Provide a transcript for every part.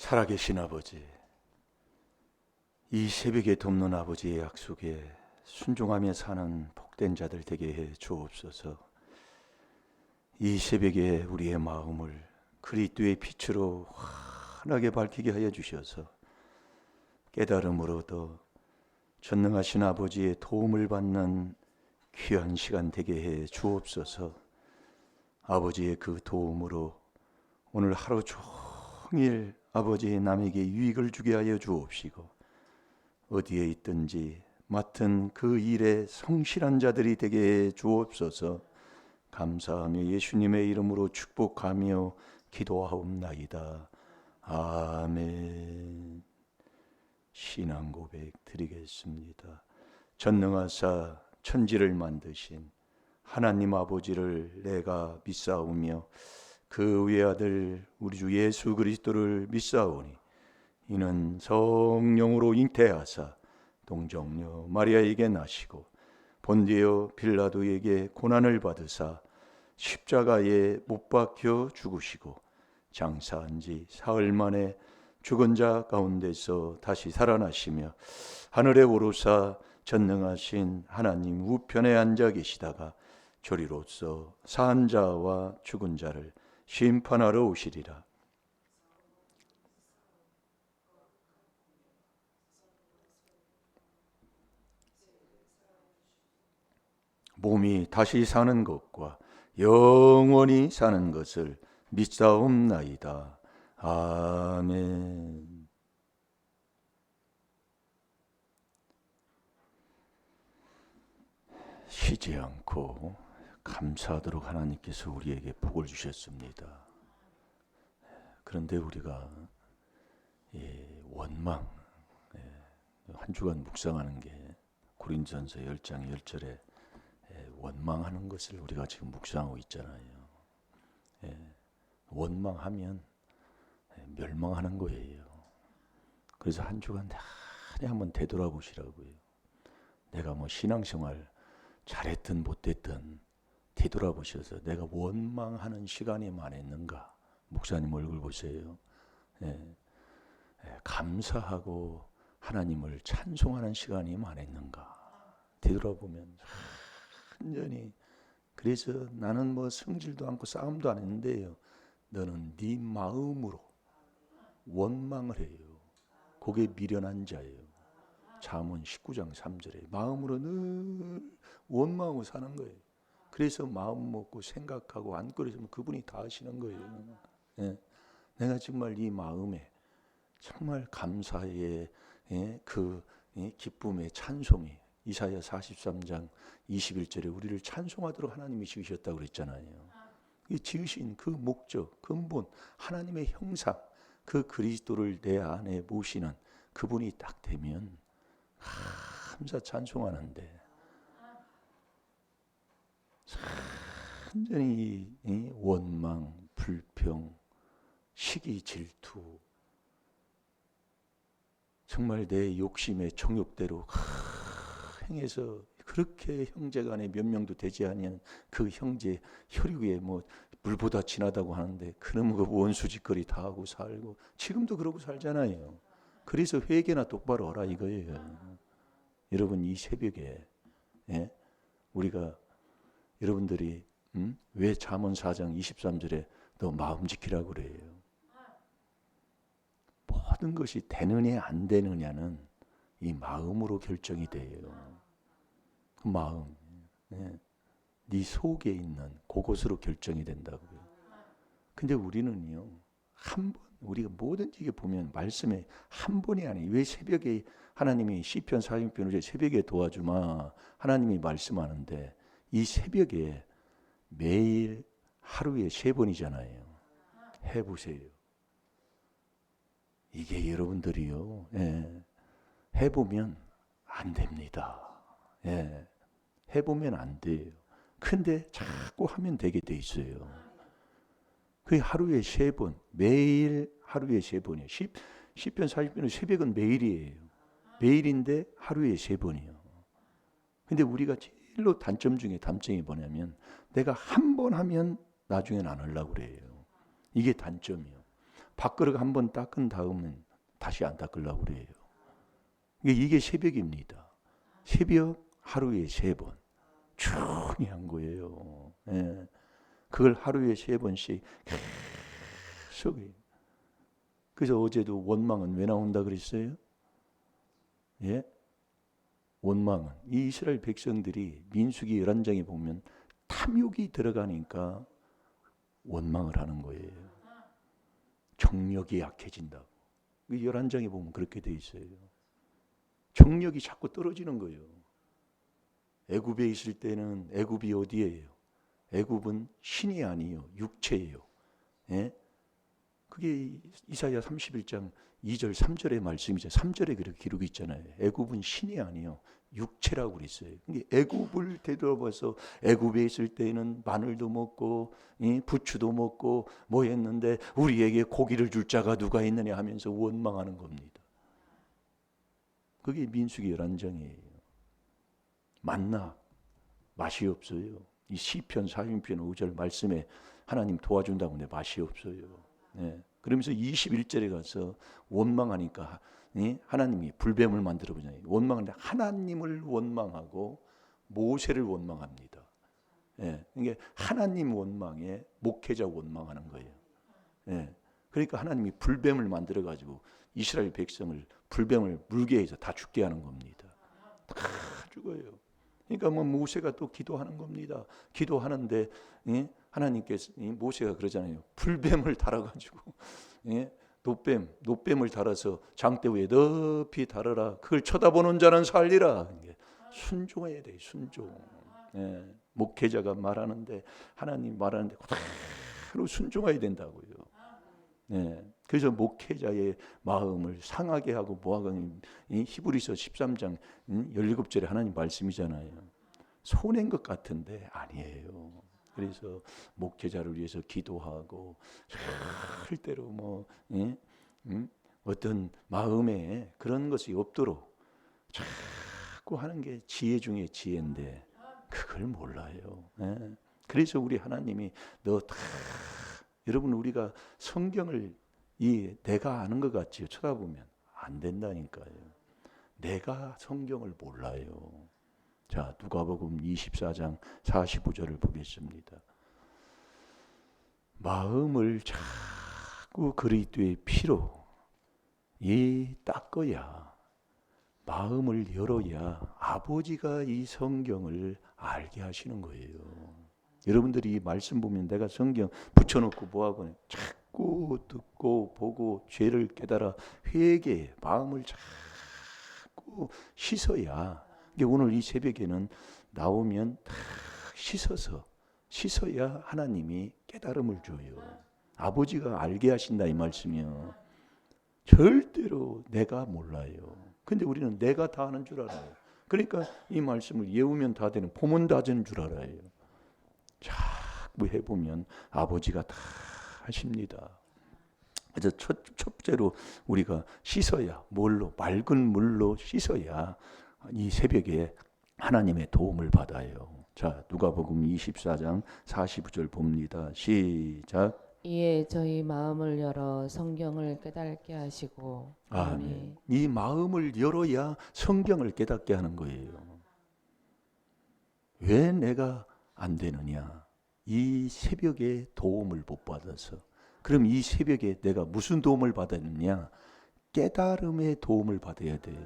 살아계신 아버지, 이 새벽에 돕는 아버지의 약속에 순종하며 사는 복된 자들 되게 해 주옵소서. 이 새벽에 우리의 마음을 그리스도의 빛으로 환하게 밝히게 하여 주셔서 깨달음으로 더 전능하신 아버지의 도움을 받는 귀한 시간 되게 해 주옵소서. 아버지의 그 도움으로 오늘 하루 종일 아버지 남에게 유익을 주게 하여 주옵시고, 어디에 있든지 맡은 그 일에 성실한 자들이 되게 해 주옵소서. 감사하며 예수님의 이름으로 축복하며 기도하옵나이다. 아멘. 신앙 고백 드리겠습니다. 전능하사 천지를 만드신 하나님 아버지를 내가 믿사오며 그 외아들 우리 주 예수 그리스도를 믿사오니 이는 성령으로 잉태하사 동정녀 마리아에게 나시고 본디오 빌라도에게 고난을 받으사 십자가에 못 박혀 죽으시고 장사한 지 사흘 만에 죽은 자 가운데서 다시 살아나시며 하늘에 오르사 전능하신 하나님 우편에 앉아 계시다가 저리로서 산 자와 죽은 자를 심판하러 오시리라. 몸이 다시 사는 것과 영원히 사는 것을 믿사옵나이다. 아멘. 쉬지 않고 감사하도록 하나님께서 우리에게 복을 주셨습니다. 그런데 우리가 원망, 한 주간 묵상하는 게 고린도전서 10장 10절에 원망하는 것을 우리가 지금 묵상하고 있잖아요. 원망하면 멸망하는 거예요. 그래서 한 주간 내내 한번 되돌아보시라고요. 내가 뭐 신앙생활 잘했든 못했든 되돌아보셔서 내가 원망하는 시간이 많았는가. 목사님 얼굴 보세요. 감사하고 하나님을 찬송하는 시간이 많았는가. 되돌아보면 완전히. 그래서 나는 뭐 성질도 않고 싸움도 안 했는데요, 너는 네 마음으로 원망을 해요. 그게 미련한 자예요. 잠언 19장 3절에 마음으로 늘 원망하고 사는 거예요. 그래서 마음 먹고 생각하고 안 끓여주면 그분이 다 하시는 거예요. 내가 정말 이 마음에 정말 감사의 그 기쁨의 찬송이 이사야 43장 21절에 우리를 찬송하도록 하나님이 지으셨다고 그랬잖아요. 이 지으신 그 목적, 근본, 하나님의 형상, 그 그리스도를 내 안에 모시는 그분이 딱 되면 감사 찬송하는데 완전히 원망, 불평, 시기, 질투, 정말 내 욕심의 정욕대로 행해서 그렇게 형제간에 몇 명도 되지 아니한 그 형제 혈육에 뭐 물보다 진하다고 하는데 그놈의 그 원수짓거리 다 하고 살고 지금도 그러고 살잖아요. 그래서 회개나 똑바로 하라 이거예요. 여러분 이 새벽에 우리가 여러분들이 왜 잠언 4장 23절에 너 마음 지키라고 그래요. 모든 것이 되느냐 안 되느냐는 이 마음으로 결정이 돼요. 그 마음, 네 속에 있는 그곳으로 결정이 된다고요. 근데 우리는요, 한 번, 우리가 뭐든지 보면 말씀에 한 번이 아니에요. 왜 새벽에 하나님이 시편 46편을 새벽에 도와주마 하나님이 말씀하는데 이 새벽에 매일 하루에 3번이잖아요. 해보세요. 이게 여러분들이요, 해보면 안 됩니다. 해보면 안 돼요. 근데 자꾸 하면 되게 돼 있어요. 그게 하루에 3번, 매일 하루에 3번이에요. 시편 40편은 새벽은 매일이에요. 매일인데 하루에 3번이에요. 근데 우리가 제일로 단점 중에 단점이 뭐냐면 내가 한 번 하면 나중엔 안 하려고 그래요. 이게 단점이에요. 밥그릇 한 번 닦은 다음은 다시 안 닦으려고 그래요. 이게 새벽입니다. 새벽 하루에 3번 중요한 거예요. 예. 그걸 하루에 3번씩 계속. 그래서 어제도 원망은 왜 나온다 그랬어요? 예? 원망은 이 이스라엘 백성들이 민수기 11장에 보면 탐욕이 들어가니까 원망을 하는 거예요. 정력이 약해진다고. 11장에 보면 그렇게 돼 있어요. 정력이 자꾸 떨어지는 거예요. 애굽에 있을 때는 애굽이 어디예요? 애굽은 신이 아니에요. 육체예요. 예? 그게 이사야 31장 2절 3절의 말씀이죠. 3절에 그렇게 기록이 있잖아요. 애굽은 신이 아니에요. 육체라고 그랬어요. 근데 애굽을 되돌아봐서 애굽에 있을 때는 마늘도 먹고 부추도 먹고 뭐 했는데 우리에게 고기를 줄 자가 누가 있느냐 하면서 원망하는 겁니다. 그게 민수기 11장이에요. 만나 맛이 없어요. 이 시편 40편 5절 말씀에 하나님 도와준다고 하는데 맛이 없어요. 네. 그러면서 21절에 가서 원망하니까 하나님이 불뱀을 만들어 보잖아요. 원망하는데 하나님을 원망하고 모세를 원망합니다. 예, 이게 하나님 원망에 목회자 원망하는 거예요. 예, 그러니까 하나님이 불뱀을 만들어 가지고 이스라엘 백성을 불뱀을 물게 해서 다 죽게 하는 겁니다. 다 죽어요. 그러니까 뭐 모세가 또 기도하는 겁니다. 기도하는데 하나님께서 모세가 그러잖아요. 불뱀을 달아가지고 노뱀을 달아서 장대 위에 높이 달아라. 그걸 쳐다보는 자는 살리라. 순종해야 돼. 순종. 예, 목회자가 말하는데 하나님 말하는데 그대로 순종해야 된다고요. 예, 그래서 목회자의 마음을 상하게 하고 뭐하건 히브리서 13장 17절에 하나님 말씀이잖아요. 손해인 것 같은데 아니에요. 그래서 목회자를 위해서 기도하고 절대로 뭐 어떤 마음에 그런 것이 없도록 자꾸 하는 게 지혜 중에 지혜인데 그걸 몰라요. 예. 그래서 우리 하나님이 너 다 여러분 우리가 성경을 내가 아는 것 같지요. 쳐다보면 안 된다니까요. 내가 성경을 몰라요. 자, 누가복음 24장 45절을 보겠습니다. 마음을 자꾸 그리스도의 피로 닦아야 마음을 열어야 아버지가 이 성경을 알게 하시는 거예요. 여러분들이 이 말씀 보면 내가 성경 붙여놓고 뭐하고 자꾸 듣고 보고 죄를 깨달아 회개해 마음을 자꾸 씻어야 오늘 이 새벽에는 나오면 다 씻어야 하나님이 깨달음을 줘요. 아버지가 알게 하신다 이 말씀이요. 절대로 내가 몰라요. 근데 우리는 내가 다 아는 줄 알아요. 그러니까 이 말씀을 외우면 다 되는 보면 다 되는 줄 알아요. 자꾸 해보면 아버지가 다 하십니다. 그래서 첫째로 우리가 씻어야 뭘로? 맑은 물로 씻어야 이 새벽에 하나님의 도움을 받아요. 자, 누가복음 24장 49절 봅니다. 시작. 이에 저희 마음을 열어 성경을 깨닫게 하시고. 아멘. 이 마음을 열어야 성경을 깨닫게 하는 거예요. 왜 내가 안 되느냐? 이 새벽에 도움을 못 받아서. 그럼 이 새벽에 내가 무슨 도움을 받았느냐? 깨달음의 도움을 받아야 돼요.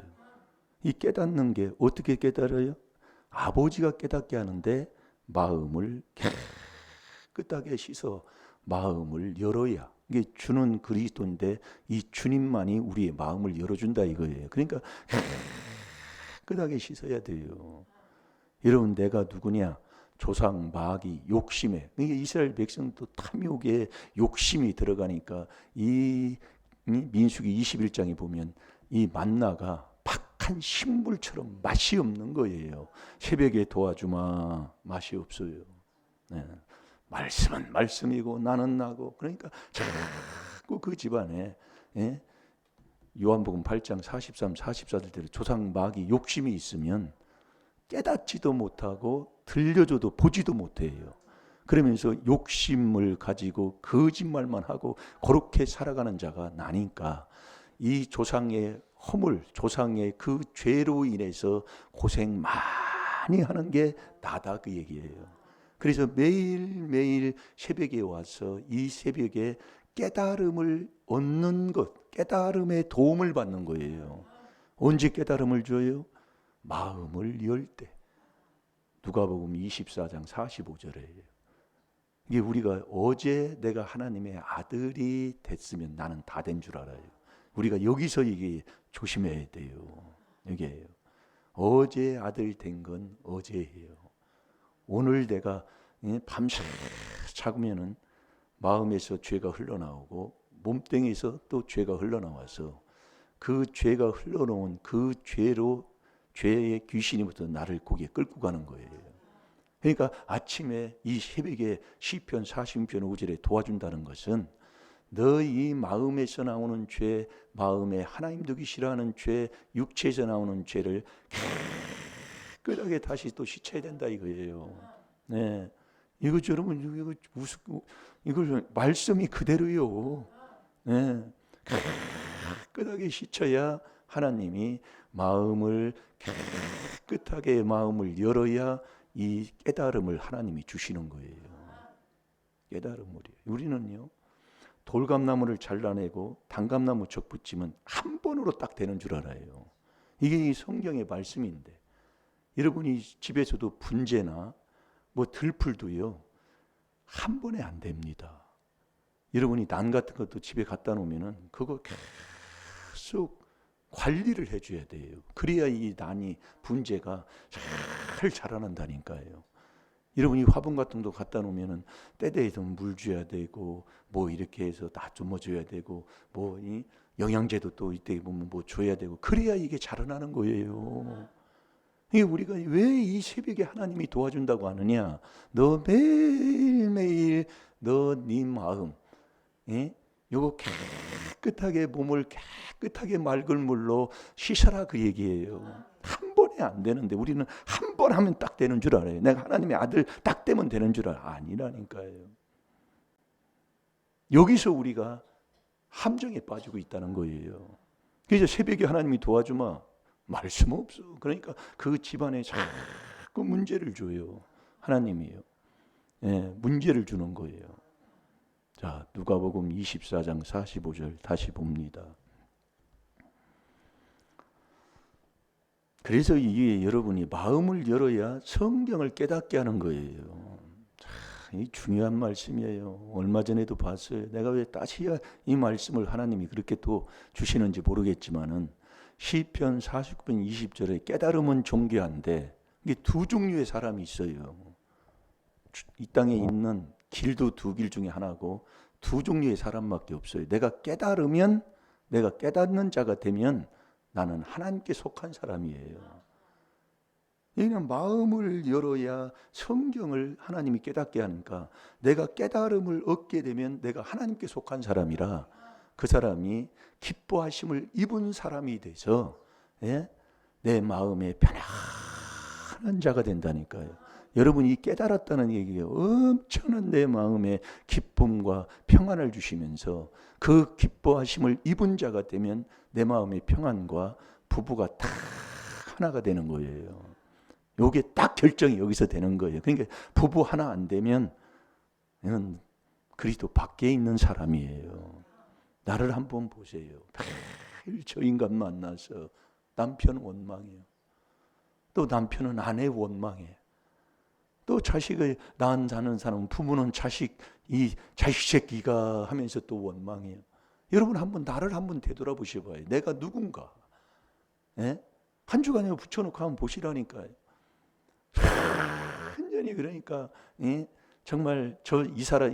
이 깨닫는 게 어떻게 깨달아요? 아버지가 깨닫게 하는데 마음을 깨끗하게 씻어 마음을 열어야. 이게 주는 그리스도인데 이 주님만이 우리의 마음을 열어준다 이거예요. 그러니까 깨끗하게 씻어야 돼요. 여러분 내가 누구냐? 조상 마귀 욕심에. 이게 이스라엘 백성도 탐욕에 욕심이 들어가니까 이 민수기 21장에 보면 이 만나가 박한 식물처럼 맛이 없는 거예요. 새벽에 도와주마 맛이 없어요. 네. 말씀은 말씀이고 나는 나고 그러니까 자꾸 그 집안에 요한복음 8장 43, 44절대로 조상 마귀 욕심이 있으면 깨닫지도 못하고 들려줘도 보지도 못해요. 그러면서 욕심을 가지고 거짓말만 하고 그렇게 살아가는 자가 나니까 이 조상의 허물, 조상의 그 죄로 인해서 고생 많이 하는 게 나다 그 얘기예요. 그래서 매일매일 새벽에 와서 이 새벽에 깨달음을 얻는 것, 깨달음의 도움을 받는 거예요. 언제 깨달음을 줘요? 마음을 열 때. 누가복음 24장 45절에 이게 우리가 어제 내가 하나님의 아들이 됐으면 나는 다 된 줄 알아요. 우리가 여기서 이게 조심해야 돼요. 이게요. 어제 아들 된 건 어제예요. 오늘 내가 밤새 자면은 마음에서 죄가 흘러나오고 몸뚱이에서 또 죄가 흘러나와서 그 죄가 흘러나온 그 죄로 죄의 귀신이부터 나를 거기에 끌고 가는 거예요. 그러니까 아침에 이 새벽에 시편 40편 5절에 도와준다는 것은 너희 마음에서 나오는 죄, 마음에 하나님 두기 싫어하는 죄, 육체에서 나오는 죄를 깨끗하게 다시 또 씻어야 된다 이거예요. 네, 이거 여러분 이거 무슨 이걸 말씀이 그대로요. 네, 깨끗하게 씻어야 하나님이 마음을 깨끗하게 마음을 열어야 이 깨달음을 하나님이 주시는 거예요. 깨달음을. 우리는요 돌감나무를 잘라내고 단감나무 적 붙이면 한 번으로 딱 되는 줄 알아요. 이게 이 성경의 말씀인데 여러분이 집에서도 분재나 뭐 들풀도요 한 번에 안 됩니다. 여러분이 난 같은 것도 집에 갖다 놓으면은 그거 계속 관리를 해줘야 돼요. 그래야 이 난이 분재가 잘 자라난다니까요. 여러분이 화분 같은 거 갖다 놓으면은 때때에서 물 줘야 되고 뭐 이렇게 해서 다 좀 줘야 되고 뭐 이 영양제도 또 이때 보면 뭐 줘야 되고 그래야 이게 자라나는 거예요. 이게 우리가 왜 이 새벽에 하나님이 도와준다고 하느냐? 너 매일매일 너 네 마음, 요거 깨끗하게 몸을 깨끗하게 맑은 물로 씻어라 그 얘기예요. 한 번에 안 되는데 우리는 한 번 하면 딱 되는 줄 알아요. 내가 하나님의 아들 딱 되면 되는 줄 알아. 아니라니까요. 여기서 우리가 함정에 빠지고 있다는 거예요. 그래서 새벽에 하나님이 도와주마. 말씀 없어. 그러니까 그 집안에 자꾸 문제를 줘요. 하나님이요. 문제를 주는 거예요. 자, 누가복음 24장 45절 다시 봅니다. 그래서 이게 여러분이 마음을 열어야 성경을 깨닫게 하는 거예요. 이 중요한 말씀이에요. 얼마 전에도 봤어요. 내가 왜 다시 이 말씀을 하나님이 그렇게 또 주시는지 모르겠지만은 시편 49편 20절에 깨달음은 존귀한데 이게 두 종류의 사람이 있어요. 이 땅에 있는 길도 두 길 중에 하나고 두 종류의 사람밖에 없어요. 내가 깨달으면 내가 깨닫는 자가 되면 나는 하나님께 속한 사람이에요. 그냥 마음을 열어야 성경을 하나님이 깨닫게 하니까 내가 깨달음을 얻게 되면 내가 하나님께 속한 사람이라 그 사람이 기뻐하심을 입은 사람이 돼서 내 마음에 편안한 자가 된다니까요. 여러분이 깨달았다는 얘기가 엄청난 내 마음에 기쁨과 평안을 주시면서 그 기뻐하심을 입은 자가 되면 내 마음의 평안과 부부가 다 하나가 되는 거예요. 요게 딱 결정이 여기서 되는 거예요. 그러니까 부부 하나 안 되면 이건 그리스도 밖에 있는 사람이에요. 나를 한번 보세요. 매일 저 인간 만나서 남편 원망해요. 또 남편은 아내 원망해. 또 자식을 낳는 사람은 부모는 자식 새끼가 하면서 또 원망해요. 여러분 한번 나를 한번 되돌아보셔봐요. 내가 누군가. 한 주간에 붙여놓고 한번 보시라니까요. 완전히 그러니까 정말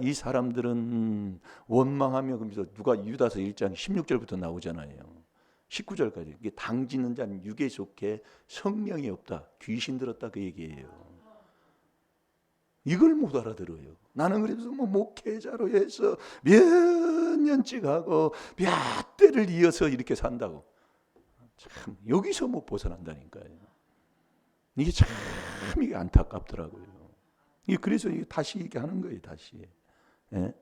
이 사람들은 원망하며 그러면서 누가 유다서 1장 16절부터 나오잖아요. 19절까지 이게 당지는 자는 육에 속해 성령이 없다. 귀신 들었다 그 얘기예요. 이걸 못 알아들어요. 나는 그래서 뭐 목회자로 해서 몇 년씩 하고 몇 대를 이어서 이렇게 산다고. 참 여기서 못 벗어난다니까요. 이게 참 이게 안타깝더라고요. 그래서 다시 얘기하는 거예요. 다시. 예?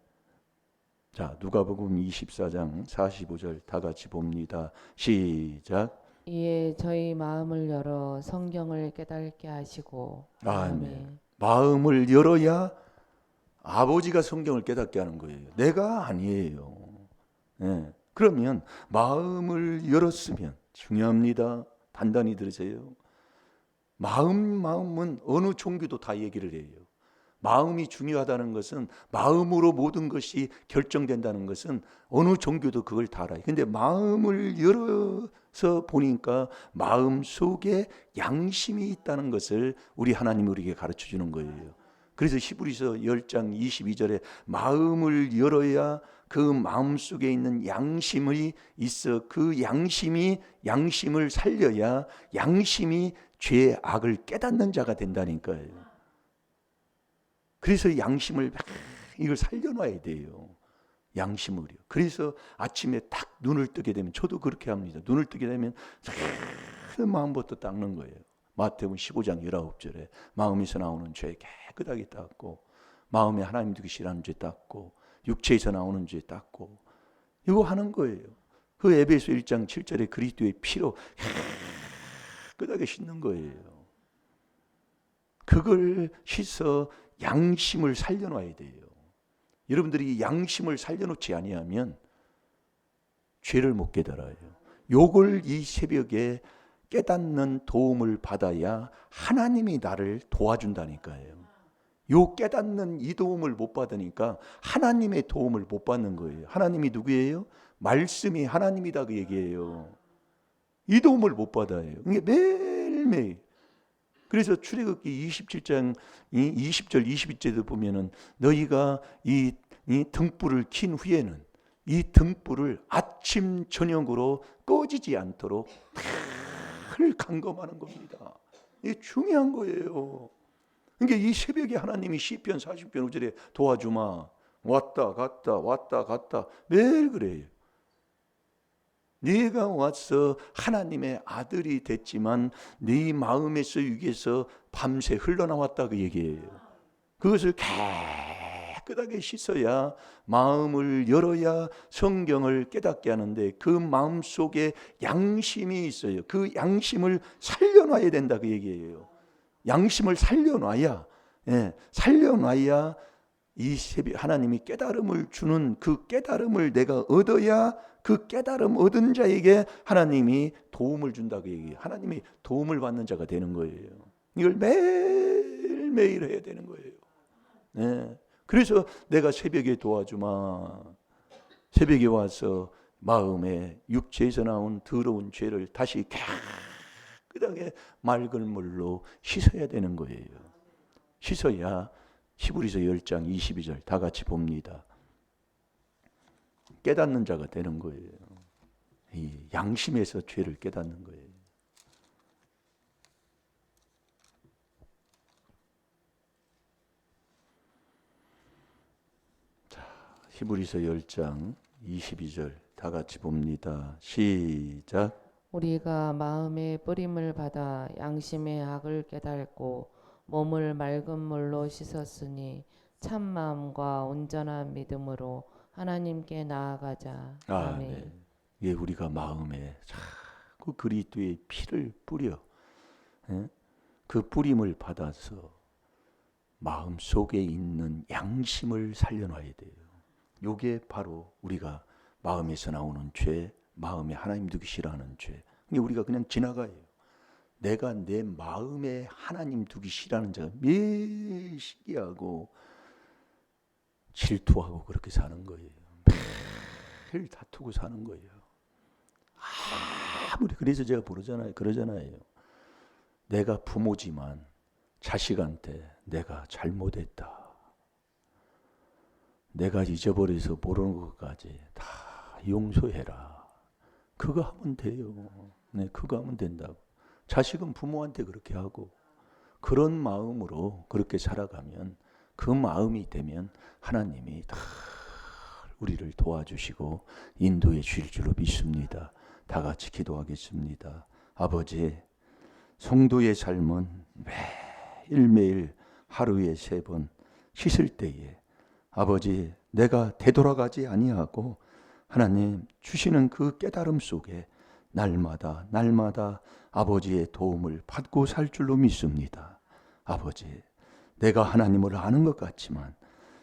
자, 누가복음 24장 45절 다 같이 봅니다. 시작. 이에 저희 마음을 열어 성경을 깨닫게 하시고 아멘. 마음을 열어야 아버지가 성경을 깨닫게 하는 거예요. 내가 아니에요. 예. 그러면 마음을 열었으면 중요합니다. 단단히 들으세요. 마음은 어느 종교도 다 얘기를 해요. 마음이 중요하다는 것은, 마음으로 모든 것이 결정된다는 것은 어느 종교도 그걸 다 알아요. 근데 마음을 열어서 보니까 마음 속에 양심이 있다는 것을 우리 하나님이 우리에게 가르쳐 주는 거예요. 그래서 히브리서 10장 22절에 마음을 열어야 그 마음 속에 있는 양심이 있어, 그 양심을 살려야 양심이 죄의 악을 깨닫는 자가 된다니까요. 그래서 양심을 이걸 살려놔야 돼요. 양심을요. 그래서 아침에 딱 눈을 뜨게 되면, 저도 그렇게 합니다. 눈을 뜨게 되면 그 마음부터 닦는 거예요. 마태복음 15장 19절에 마음에서 나오는 죄 깨끗하게 닦고, 마음에 하나님 두기 싫어하는 죄 닦고, 육체에서 나오는 죄 닦고, 이거 하는 거예요. 그 에베소 1장 7절에 그리스도의 피로 깨끗하게 씻는 거예요. 그걸 씻어 양심을 살려놔야 돼요. 여러분들이 양심을 살려놓지 아니하면 죄를 못 깨달아요. 요걸 이 새벽에 깨닫는 도움을 받아야 하나님이 나를 도와준다니까요. 요 깨닫는 이 도움을 못 받으니까 하나님의 도움을 못 받는 거예요. 하나님이 누구예요? 말씀이 하나님이다 그 얘기예요. 이 도움을 못 받아요. 이게 매일매일. 그래서 출애굽기 27장 20절 21절도 보면은 너희가 이 등불을 킨 후에는 이 등불을 아침 저녁으로 꺼지지 않도록 늘 감검하는 겁니다. 이게 중요한 거예요. 그러니까 이 새벽에 하나님이 시편 40편 5절에 도와주마, 왔다 갔다 매일 그래요. 네가 와서 하나님의 아들이 됐지만 네 마음에서 육에서 밤새 흘러나왔다 그 얘기예요. 그것을 깨끗하게 씻어야, 마음을 열어야 성경을 깨닫게 하는데, 그 마음 속에 양심이 있어요. 그 양심을 살려놔야 된다 그 얘기예요. 양심을 살려놔야, 살려놔야 이 새벽 하나님이 깨달음을 주는 그 깨달음을 내가 얻어야, 그 깨달음 얻은 자에게 하나님이 도움을 준다고 얘기해요. 하나님이 도움을 받는 자가 되는 거예요. 이걸 매일매일 해야 되는 거예요. 네. 그래서 내가 새벽에 도와주마, 새벽에 와서 마음에 육체에서 나온 더러운 죄를 다시 깨끗하게 맑은 물로 씻어야 되는 거예요. 씻어야 히브리서 10장 22절 다 같이 봅니다. 깨닫는 자가 되는 거예요. 이 양심에서 죄를 깨닫는 거예요. 자, 히브리서 10장 22절 다 같이 봅니다. 시작. 우리가 마음의 뿌림을 받아 양심의 악을 깨닫고 몸을 맑은 물로 씻었으니 참 마음과 온전한 믿음으로 하나님께 나아가자. 아멘. 예, 우리가 마음에 자꾸 그리스도의 피를 뿌려, 그 뿌림을 받아서 마음 속에 있는 양심을 살려놔야 돼요. 요게 바로 우리가 마음에서 나오는 죄, 마음에 하나님 두기 싫어하는 죄. 우리가 그냥 지나가요. 내가 내 마음에 하나님 두기 싫어하는 자가 매일 시기하고 질투하고 그렇게 사는 거예요. 매일 다투고 사는 거예요. 아무리 그래서 제가 그러잖아요. 내가 부모지만 자식한테 내가 잘못했다, 내가 잊어버려서 모르는 것까지 다 용서해라. 그거 하면 돼요. 네, 그거 하면 된다고. 자식은 부모한테 그렇게 하고, 그런 마음으로 그렇게 살아가면, 그 마음이 되면 하나님이 다 우리를 도와주시고 인도해 주실 줄로 믿습니다. 다 같이 기도하겠습니다. 아버지, 성도의 삶은 매일매일 하루에 3번 씻을 때에 아버지 내가 되돌아가지 아니하고 하나님 주시는 그 깨달음 속에 날마다 아버지의 도움을 받고 살 줄로 믿습니다. 아버지, 내가 하나님을 아는 것 같지만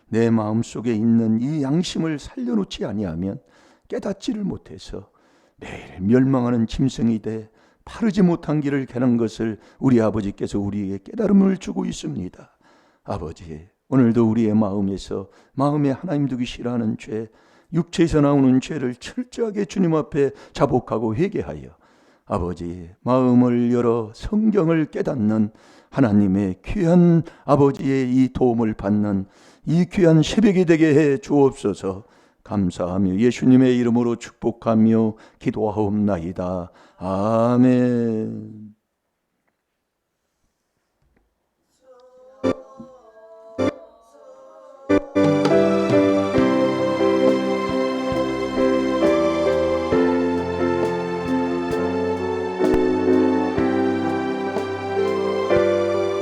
내 마음속에 있는 이 양심을 살려놓지 아니하면 깨닫지를 못해서 매일 멸망하는 짐승이 돼 바르지 못한 길을 가는 것을 우리 아버지께서 우리에게 깨달음을 주고 있습니다. 아버지, 오늘도 우리의 마음에서 마음에 하나님 두기 싫어하는 죄, 육체에서 나오는 죄를 철저하게 주님 앞에 자복하고 회개하여 아버지 마음을 열어 성경을 깨닫는 하나님의 귀한 아버지의 이 도움을 받는 이 귀한 새벽이 되게 해 주옵소서. 감사하며 예수님의 이름으로 축복하며 기도하옵나이다. 아멘.